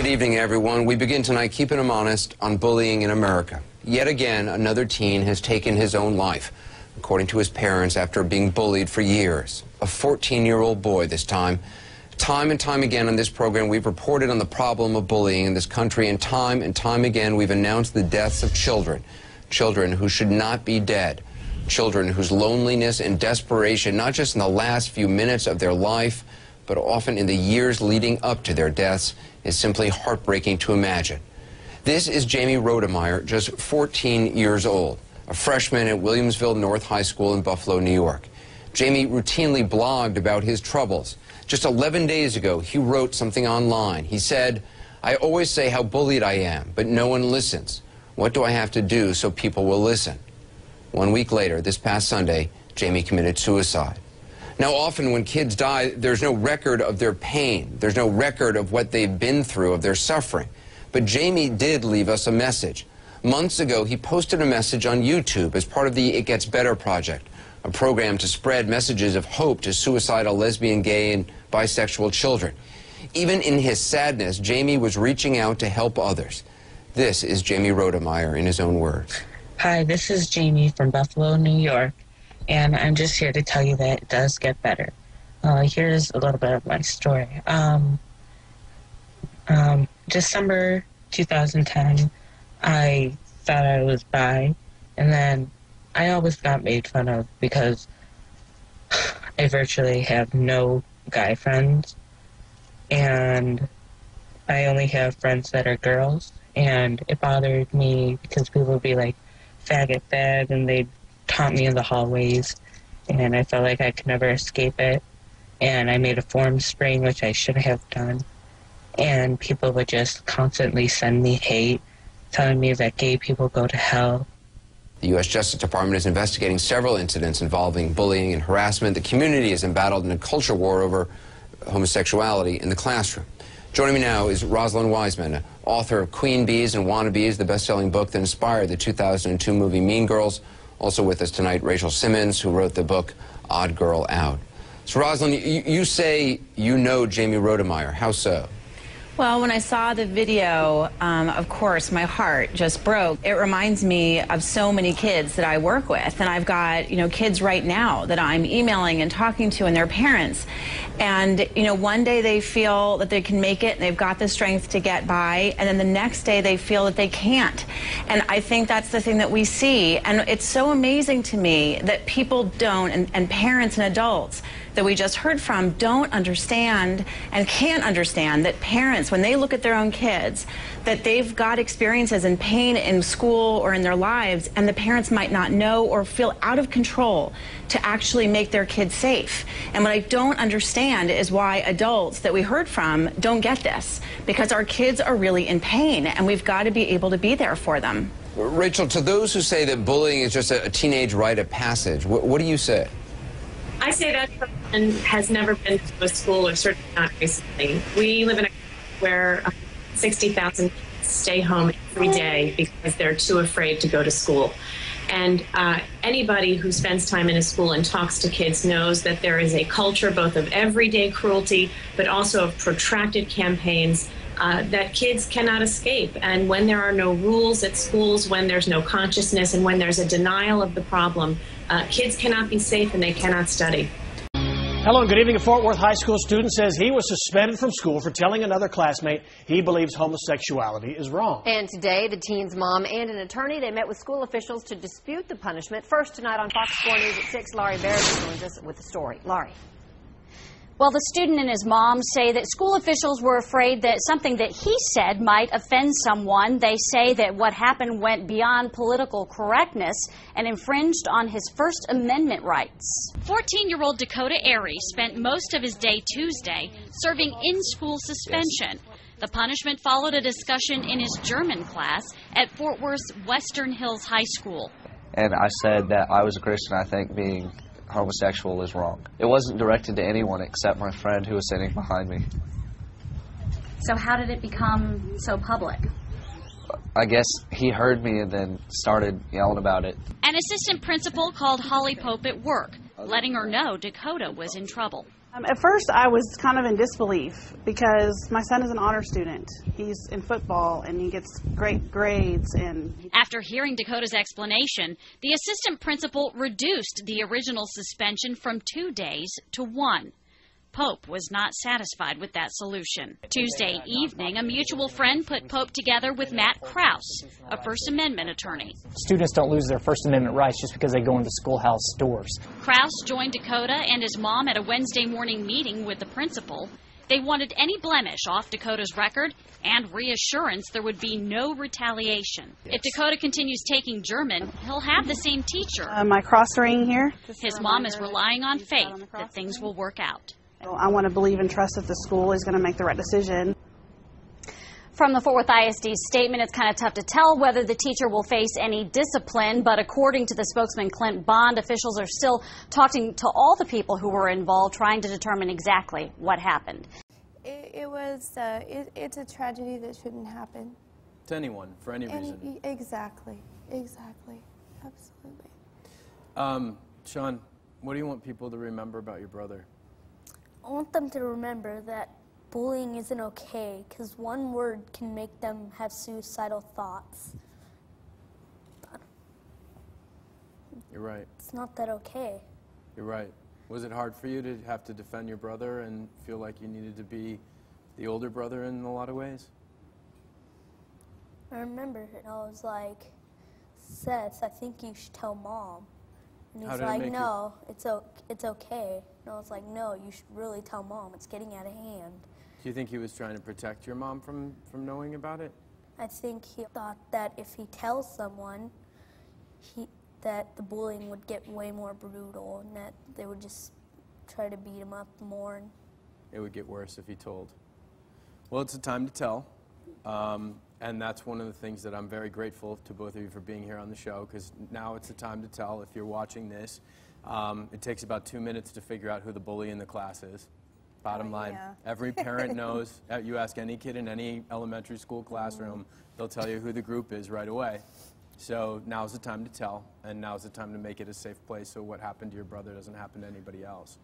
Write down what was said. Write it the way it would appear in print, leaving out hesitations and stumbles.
Good evening, everyone. We begin tonight keeping them honest on bullying in America. Yet again, another teen has taken his own life, according to his parents, after being bullied for years. A 14-year-old boy this time. Time and time again on this program, we've reported on the problem of bullying in this country, and time again, we've announced the deaths of children. Children who should not be dead. Children whose loneliness and desperation, not just in the last few minutes of their life, but often in the years leading up to their deaths, is simply heartbreaking to imagine. This is Jamie Rodemeyer, just 14 years old, a freshman at Williamsville North High School in Buffalo, New York. Jamie routinely blogged about his troubles. Just 11 days ago, he wrote something online. He said, "I always say how bullied I am, but no one listens. What do I have to do so people will listen?" 1 week later, this past Sunday, Jamie committed suicide. Now, often when kids die, there's no record of their pain. There's no record of what they've been through, of their suffering. But Jamie did leave us a message. Months ago, he posted a message on YouTube as part of the It Gets Better project, a program to spread messages of hope to suicidal lesbian, gay, and bisexual children. Even in his sadness, Jamie was reaching out to help others. This is Jamie Rodemeyer in his own words. Hi, this is Jamie from Buffalo, New York, and I'm just here to tell you that it does get better. Here's a little bit of my story. December 2010, I thought I was bi, and then I always got made fun of because I virtually have no guy friends, and I only have friends that are girls, and it bothered me because people would be like, "Faggot, fag," and they'd taunt me in the hallways, and I felt like I could never escape it. And I made a form spring, which I should have done, and people would just constantly send me hate, telling me that gay people go to hell. The U.S. Justice Department is investigating several incidents involving bullying and harassment. The community is embattled in a culture war over homosexuality in the classroom. Joining me now is Rosalind Wiseman, author of Queen Bees and Wannabes, the best-selling book that inspired the 2002 movie Mean Girls. Also with us tonight, Rachel Simmons, who wrote the book Odd Girl Out. So Rosalind, you say you know Jamie Rodemeyer. How so? Well, when I saw the video, of course, my heart just broke. It reminds me of so many kids that I work with, and I've got, kids right now that I'm emailing and talking to and their parents. And, one day they feel that they can make it and they've got the strength to get by, and then the next day they feel that they can't. And I think that's the thing that we see. And it's so amazing to me that people don't, and parents and adults that we just heard from, don't understand and can't understand that parents, when they look at their own kids, that they've got experiences and pain in school or in their lives, and the parents might not know or feel out of control to actually make their kids safe. And what I don't understand is why adults that we heard from don't get this, because our kids are really in pain, and we've got to be able to be there for them. Rachel, to those who say that bullying is just a teenage rite of passage, what do you say? I say that person has never been to a school, or certainly not recently. We live in a country where 60,000 kids stay home every day because they're too afraid to go to school. And anybody who spends time in a school and talks to kids knows that there is a culture both of everyday cruelty, but also of protracted campaigns that kids cannot escape. And when there are no rules at schools, when there's no consciousness, and when there's a denial of the problem, kids cannot be safe and they cannot study. Hello and good evening. A Fort Worth High School student says he was suspended from school for telling another classmate he believes homosexuality is wrong. And today, the teen's mom and an attorney, they met with school officials to dispute the punishment. First tonight on Fox 4 News at 6, Laurie Barrett joins us with the story. Laurie. Well, the student and his mom say that school officials were afraid that something that he said might offend someone. They say that what happened went beyond political correctness and infringed on his First Amendment rights. 14-year-old Dakota Airy spent most of his day Tuesday serving in-school suspension. The punishment followed a discussion in his German class at Fort Worth's Western Hills High School. And I said that I was a Christian. I think being homosexual is wrong. It wasn't directed to anyone except my friend who was sitting behind me. So how did it become so public? I guess he heard me and then started yelling about it. An assistant principal called Holly Pope at work. letting her know Dakota was in trouble. At first, I was kind of in disbelief because my son is an honor student. He's in football and he gets great grades. After hearing Dakota's explanation, the assistant principal reduced the original suspension from 2 days to 1. Pope was not satisfied with that solution. Tuesday evening, a mutual friend put Pope together with Matt Krause, a First Amendment attorney. Students don't lose their First Amendment rights just because they go into schoolhouse doors. Krause joined Dakota and his mom at a Wednesday morning meeting with the principal. They wanted any blemish off Dakota's record and reassurance there would be no retaliation. If Dakota continues taking German, he'll have the same teacher. My cross ring here. His mom is relying on faith that things will work out. I want to believe and trust that the school is going to make the right decision. From the Fort Worth ISD statement, it's kind of tough to tell whether the teacher will face any discipline, but according to the spokesman Clint Bond, officials are still talking to all the people who were involved, trying to determine exactly what happened. It's a tragedy that shouldn't happen. To anyone, for any reason. Exactly, absolutely. Sean, what do you want people to remember about your brother? I want them to remember that bullying isn't okay, because one word can make them have suicidal thoughts. You're right. It's not that okay. You're right. Was it hard for you to have to defend your brother and feel like you needed to be the older brother in a lot of ways? I remember it. I was like, Seth, I think you should tell Mom. And he's like, no, it's okay. And I was like, no, you should really tell Mom. It's getting out of hand. Do you think he was trying to protect your mom from knowing about it? I think he thought that if he tells someone, that the bullying would get way more brutal and that they would just try to beat him up more. And it would get worse if he told. Well, it's a time to tell. And that's one of the things that I'm very grateful to both of you for being here on the show, because now it's the time to tell. If you're watching this, it takes about 2 minutes to figure out who the bully in the class is. Bottom line, every parent knows. You ask any kid in any elementary school classroom, they'll tell you who the group is right away. So now's the time to tell, and now's the time to make it a safe place so what happened to your brother doesn't happen to anybody else.